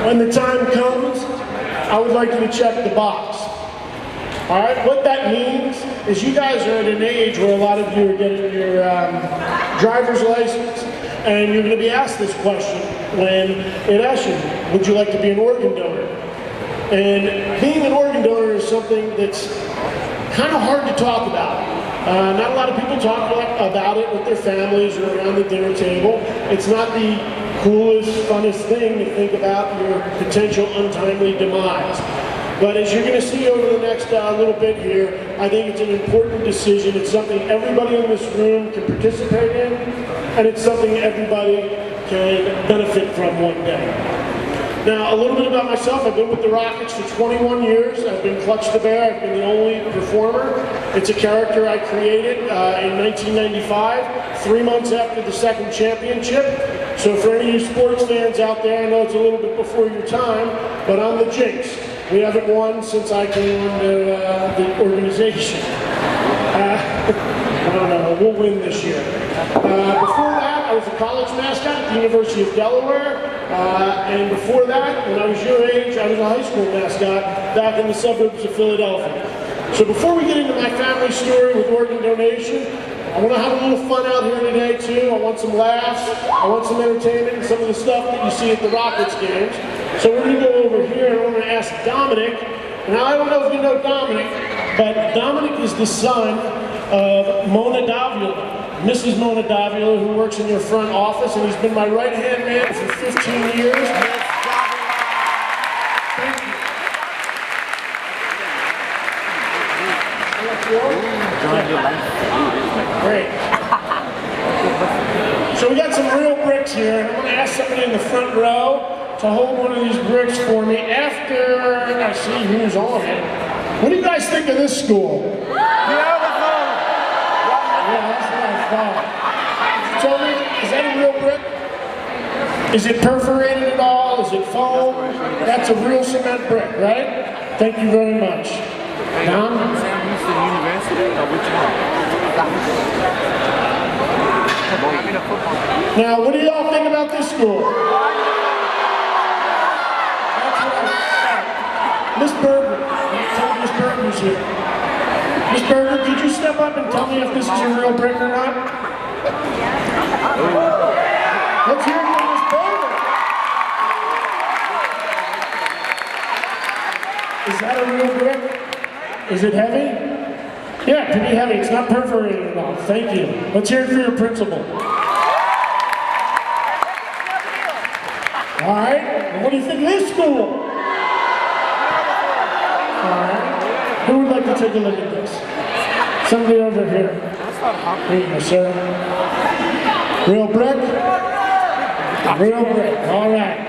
When the time comes, I would like you to check the box. All right, what that means is you guys are at an age where a lot of you are getting your driver's license, and you're going to be asked this question when it asks you, would you like to be an organ donor? And being an organ donor is something that's kind of hard to talk about. Not a lot of people talk about it with their families or around the dinner table. It's not the coolest, funnest thing to think about your potential untimely demise. But as you're going to see over the next little bit here, I think it's an important decision. It's something everybody in this room can participate in, and it's something everybody can benefit from one day. Now, a little bit about myself. I've been with the Rockets for 21 years. I've been Clutch the Bear. I've been the only performer. It's a character I created in 1995, 3 months after the second championship. So for any of you sports fans out there, I know it's a little bit before your time, but I'm the Jinx. We haven't won since I came into the organization. I don't know, we'll win this year. Before that, I was a college mascot at the University of Delaware. And before that, when I was your age, I was a high school mascot back in the suburbs of Philadelphia. So before we get into my family story with organ donation, I want to have a little fun out here today too. I want some laughs, I want some entertainment, and some of the stuff that you see at the Rockets games. So we're going to go over here and I'm going to ask Dominic. Now I don't know if you know Dominic, but Dominic is the son of Mona Davila. Mrs. Mona Davila, who works in your front office, and he's been my right-hand man for 15 years. Thank you. Great. So we got some real bricks here, and I'm going to ask somebody in the front row to hold one of these bricks for me after I see who's on it. What do you guys think of this school? Tell me, is that a real brick? Is it perforated at all? Is it foam? That's a real cement brick, right? Thank you very much. Don? Now, what do y'all think about this school? That's what I said. Miss Berger, tell me Miss Berger's here. Miss Berger, could you step up and tell me if this is a real brick or not? Let's hear it from Miss Berger. Is that a real brick? Is it heavy? Yeah, it can be heavy. It's not perforated at all. Thank you. Let's hear it for your principal. All right. And what do you think of this school? All right. Who would like to take a look at this? Somebody over here. Here you go, sir. Real brick? Real brick. All right.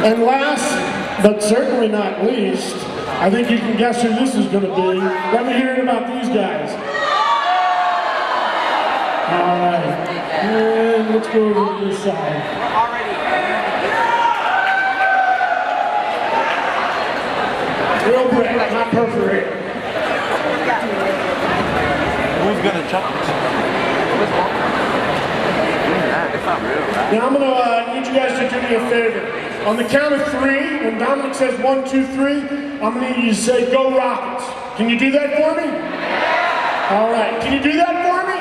And last, but certainly not least, I think you can guess who this is going to be. Let me hear it about these guys. All right. And let's go over to this side. Real brick, not perforated. Who's gonna chop it? It's not real, right? Now I'm gonna need you guys to do me a favor. On the count of 3, when Dominic says 1, 2, 3, I'm gonna need you to say, "Go Rockets." Can you do that for me? All right. Can you do that for me?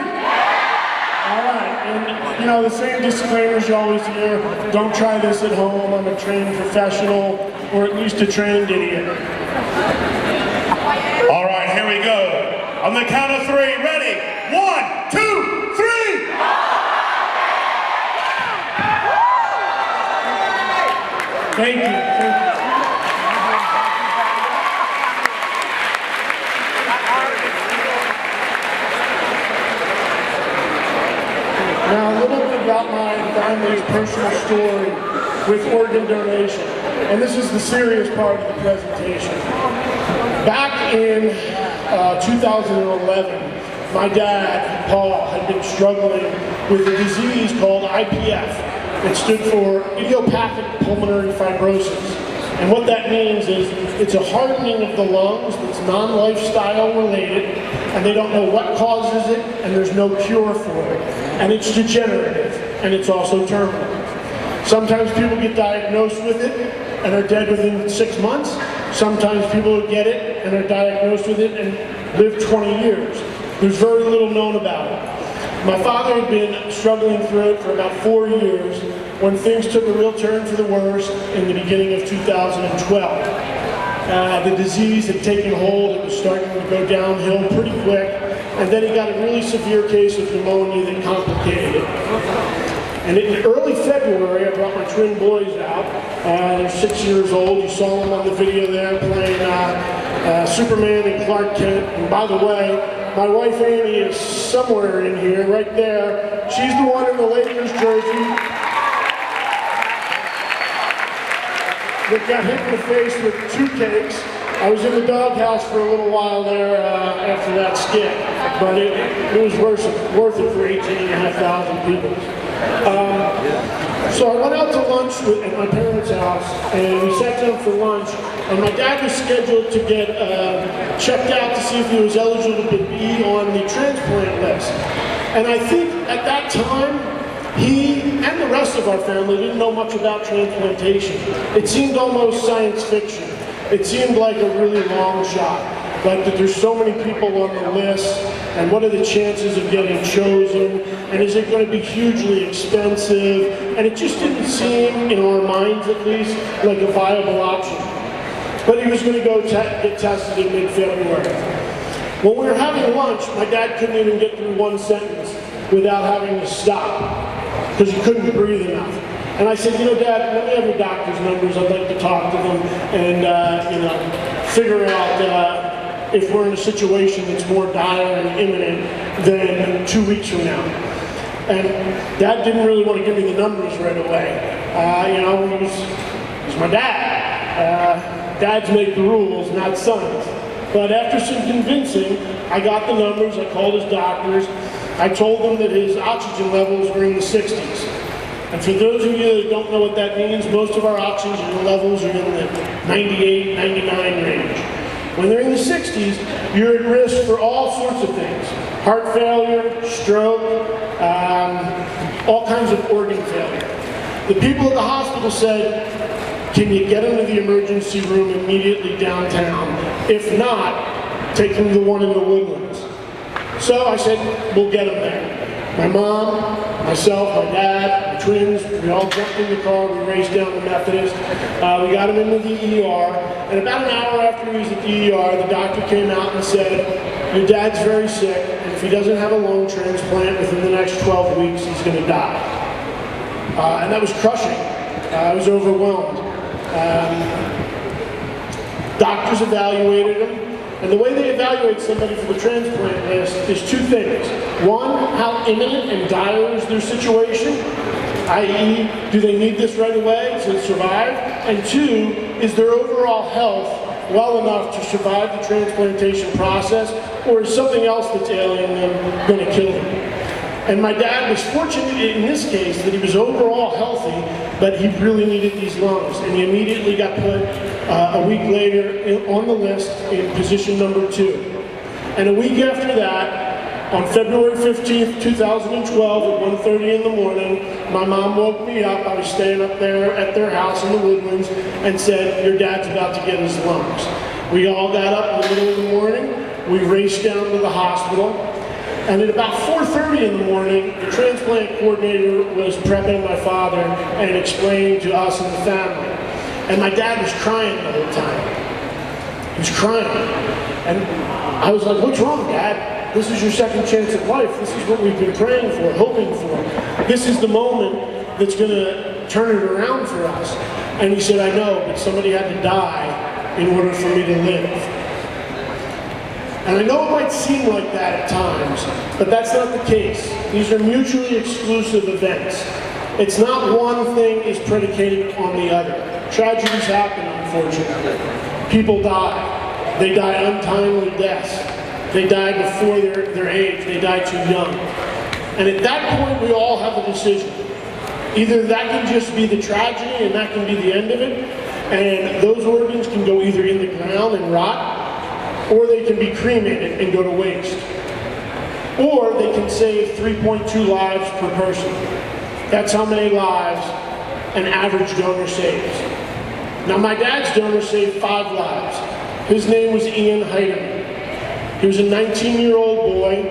All right. And you know the same disclaimers you always hear. Don't try this at home. I'm a trained professional, or at least a trained idiot. All right, here we go. On the count of 3, ready? 1, 2, 3! Thank you. Thank you. Now, a little bit about my family's personal story with organ donation. And this is the serious part of the presentation. Back in 2011, my dad, Paul, had been struggling with a disease called IPF. It stood for idiopathic pulmonary fibrosis. And what that means is it's a hardening of the lungs that's non-lifestyle related, and they don't know what causes it, and there's no cure for it. And it's degenerative. and it's also terminal. Sometimes people get diagnosed with it and are dead within 6 months. Sometimes people get it and are diagnosed with it and live 20 years. There's very little known about it. My father had been struggling through it for about 4 years when things took a real turn for the worse in the beginning of 2012. The disease had taken hold, it was starting to go downhill pretty quick, and then he got a really severe case of pneumonia that complicated it. And in early February, I brought my twin boys out. They're 6 years old. You saw them on the video there playing Superman and Clark Kent. And by the way, my wife Amy is somewhere in here, right there. She's the one in the Lakers jersey that got hit in the face with 2 cakes. I was in the doghouse for a little while there after that skit, but it was worth it for 18,500 people. So I went out to lunch at my parents' house, and we sat down for lunch, and my dad was scheduled to get checked out to see if he was eligible to be on the transplant list. And I think at that time, he and the rest of our family didn't know much about transplantation. It seemed almost science fiction. It seemed like a really long shot. Like that there's so many people on the list, and what are the chances of getting chosen, and is it going to be hugely expensive? And it just didn't seem, in our minds at least, like a viable option. But he was going to go get tested in mid-February. When we were having lunch, my dad couldn't even get through one sentence without having to stop, because he couldn't breathe enough. And I said, you know, Dad, let me have your doctor's numbers. I'd like to talk to them and, figure out if we're in a situation that's more dire and imminent than 2 weeks from now. And Dad didn't really want to give me the numbers right away. He's my dad. Dads make the rules, not sons. But after some convincing, I got the numbers, I called his doctors, I told them that his oxygen levels were in the 60s. And for those of you that don't know what that means, most of our oxygen levels are in the 98, 99 range. When they're in the 60s, you're at risk for all sorts of things. Heart failure, stroke, all kinds of organ failure. The people at the hospital said, can you get him to the emergency room immediately downtown? If not, take him to the one in the Woodlands. So I said, we'll get him there. My mom, myself, my dad, my twins, we all jumped in the car, we raced down to Methodist. We got him into the ER, and about an hour after he was at the ER, the doctor came out and said, your dad's very sick, and if he doesn't have a lung transplant within the next 12 weeks, he's going to die. And that was crushing. I was overwhelmed. Doctors evaluated him. And the way they evaluate somebody for the transplant list is 2 things. One, how imminent and dire is their situation, i.e., do they need this right away to survive? And 2, is their overall health well enough to survive the transplantation process, or is something else that's ailing them going to kill them? And my dad was fortunate in this case that he was overall healthy, but he really needed these lungs. And he immediately got put a week later on the list in position number 2. And a week after that, on February 15th, 2012 at 1:30 in the morning, my mom woke me up. I was staying up there at their house in the Woodlands and said, your dad's about to get his lungs. We all got up in the middle of the morning. We raced down to the hospital. And at about 4:30 in the morning, the transplant coordinator was prepping my father and explaining to us and the family. And my dad was crying the whole time. He was crying. And I was like, what's wrong, Dad? This is your second chance at life. This is what we've been praying for, hoping for. This is the moment that's going to turn it around for us. And he said, I know, but somebody had to die in order for me to live. And I know it might seem like that at times, but that's not the case. These are mutually exclusive events. It's not one thing is predicated on the other. Tragedies happen, unfortunately. People die. They die untimely deaths. They die before their age. They die too young. And at that point, we all have a decision. Either that can just be the tragedy and that can be the end of it, and those organs can go either in the ground and rot, or they can be cremated and go to waste. Or they can save 3.2 lives per person. That's how many lives an average donor saves. Now my dad's donor saved 5 lives. His name was Ian Heidemann. He was a 19-year-old boy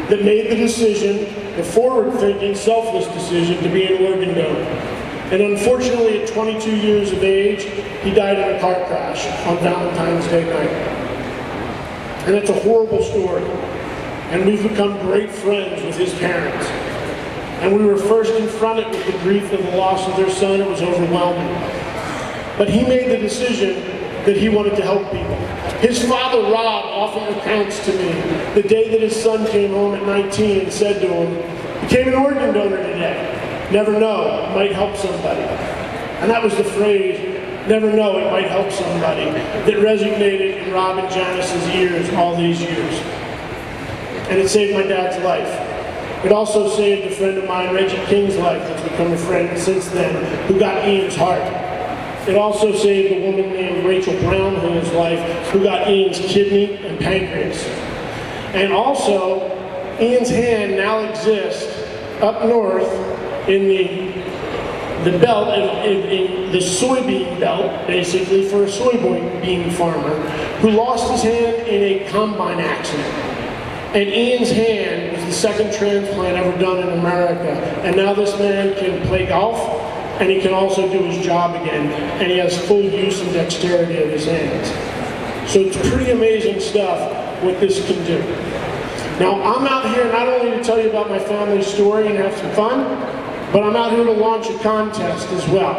that made the decision, the forward-thinking, selfless decision to be an organ donor. And unfortunately, at 22 years of age, he died in a car crash on Valentine's Day night. And it's a horrible story. And we've become great friends with his parents. And we were first confronted with the grief of the loss of their son. It was overwhelming. But he made the decision that he wanted to help people. His father, Rob, often recounts to me the day that his son came home at 19 and said to him, "Became an organ donor today. Never know, it might help somebody." And that was the phrase, "never know, it might help somebody," that resonated in Rob and Janice's ears all these years. And it saved my dad's life. It also saved a friend of mine, Reggie King's life, that's become a friend since then, who got Ian's heart. It also saved a woman named Rachel Brownhill's life, who got Ian's kidney and pancreas. And also, Ian's hand now exists up north in the belt, in the soybean belt, basically, for a soybean farmer who lost his hand in a combine accident. And Ian's hand was the second transplant ever done in America. And now this man can play golf, and he can also do his job again, and he has full use and dexterity of his hands. So it's pretty amazing stuff what this can do. Now I'm out here not only to tell you about my family's story and have some fun, but I'm out here to launch a contest as well.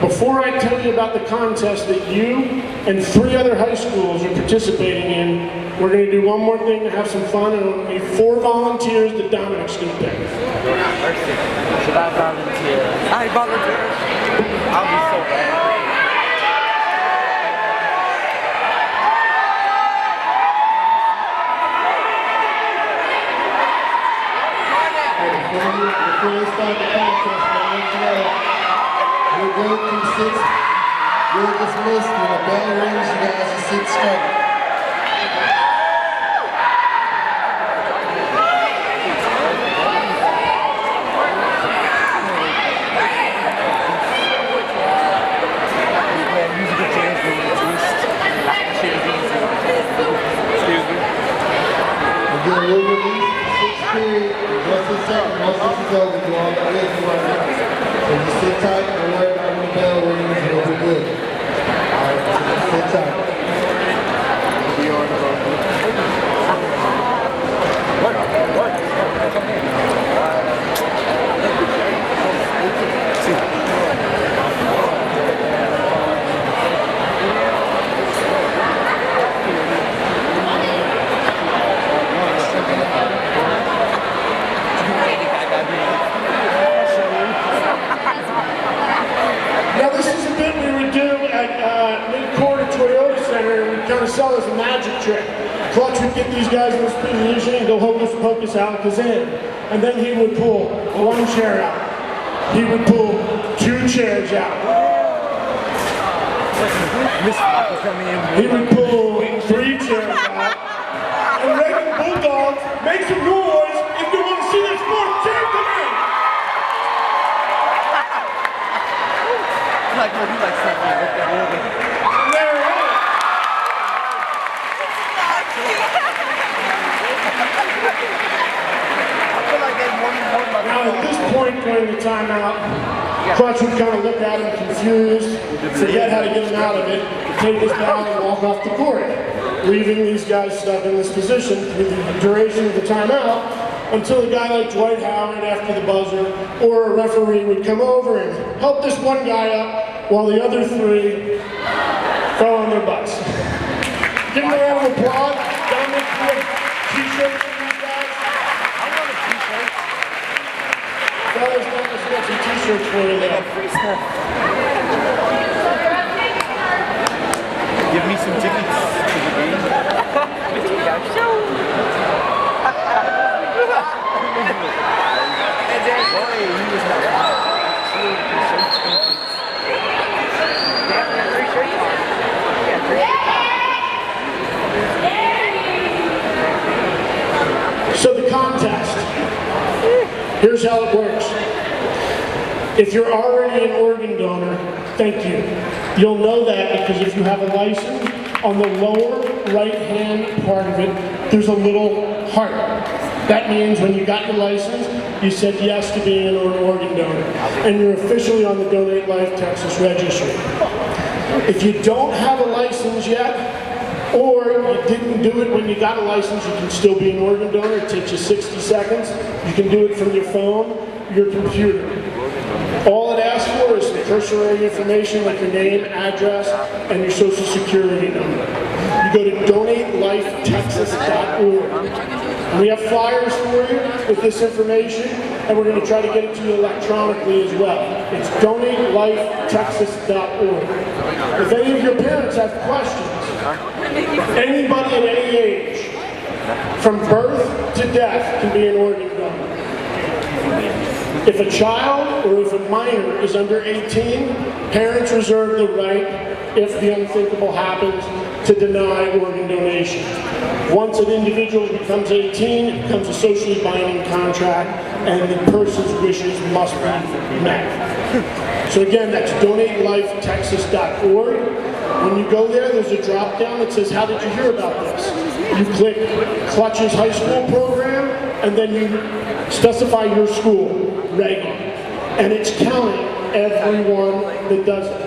Before I tell you about the contest that you and 3 other high schools are participating in, we're going to do one more thing to have some fun, and it'll be 4 volunteers that Dominic's going to pick. Should I volunteer? I volunteer. I'll be so bad. Before we start the contest, we're going through 6. You're dismissed when the bell rings. You guys are 6 straight. Again, we'll release the 6th period in just a second. Once this is over, you all got this right now. So just sit tight, don't worry about when the bell rings, and it'll be good. Alright, sit tight. Now this is a bit we would do at mid-court at Toyota Center, and we'd kind of sell as a magic trick. Clutch would get these guys in this position and go hocus pocus Alakazam. And then he would pull 1 chair out. He would pull 2 chairs out. He would pull 3 chairs out. And Reagan Bulldogs, make some noise if you want to see this 4th chair come in. Like, no, he likes something with the organ. There it is. Now at this point during the timeout, Clutch would kind of look at him confused, forget how to get him out of it, take his ball and walk off the court, leaving these guys stuck in this position through the duration of the timeout until a guy like Dwight Howard after the buzzer or a referee would come over and help this one guy up while the other 3 fell on their butts. Give them a round of applause. Dominic, t-shirts for these guys. I want a t-shirt. Fellas, Dominic's got some t-shirts for you there. Free stuff. Give me some tickets to the game. And then, boy, he was not So the contest, here's how it works. If you're already an organ donor, thank you. You'll know that because if you have a license, on the lower right-hand part of it, there's a little heart. That means when you got your license, you said yes to being an organ donor, and you're officially on the Donate Life Texas registry. If you don't have a license yet, or you didn't do it when you got a license, you can still be an organ donor. It takes you 60 seconds. You can do it from your phone, your computer. All it asks for is some cursory information like your name, address, and your social security number. You go to donatelifetexas.org. And we have flyers for you with this information, and we're going to try to get it to you electronically as well. It's donatelifetexas.org. If any of your parents have questions, anybody at any age, from birth to death, can be an organ donor. If a child or if a minor is under 18, parents reserve the right, if the unthinkable happens, to deny organ donation. Once an individual becomes 18, it becomes a socially binding contract, and the person's wishes must be met. So again, that's donatelifetexas.org. When you go there, there's a drop down that says, how did you hear about this? You click Clutch's high school program, and then you specify your school, Reagan. And it's counting everyone that does it.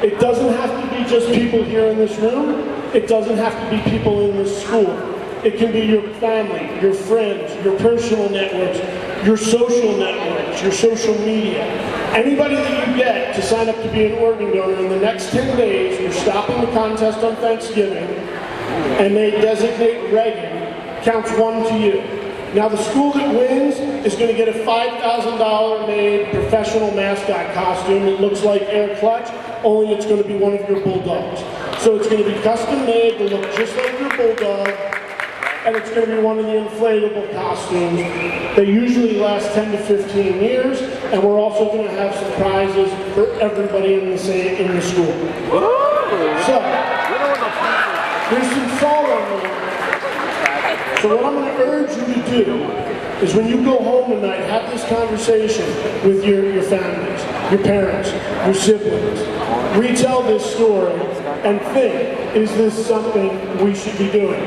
It doesn't have to be just people here in this room. It doesn't have to be people in this school. It can be your family, your friends, your personal networks, your social networks, your social media. Anybody that you get to sign up to be an organ donor in the next 10 days, we're stopping the contest on Thanksgiving, and they designate Reagan, counts one to you. Now the school that wins is going to get a $5,000 made professional mascot costume that looks like Air Clutch, only it's going to be one of your bulldogs. So it's going to be custom made to look just like your bulldog, and it's going to be one of the inflatable costumes. They usually last 10 to 15 years, and we're also going to have some prizes for everybody in the school. So, there's some salt on the line. So what I'm going to urge you to do is when you go home tonight, have this conversation with your families, your parents, your siblings. Retell this story and think, is this something we should be doing?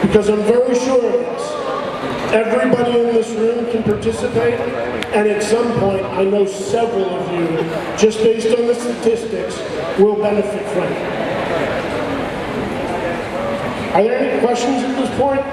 Because I'm very sure of this. Everybody in this room can participate, and at some point, I know several of you, just based on the statistics, will benefit from it. Are there any questions at this point?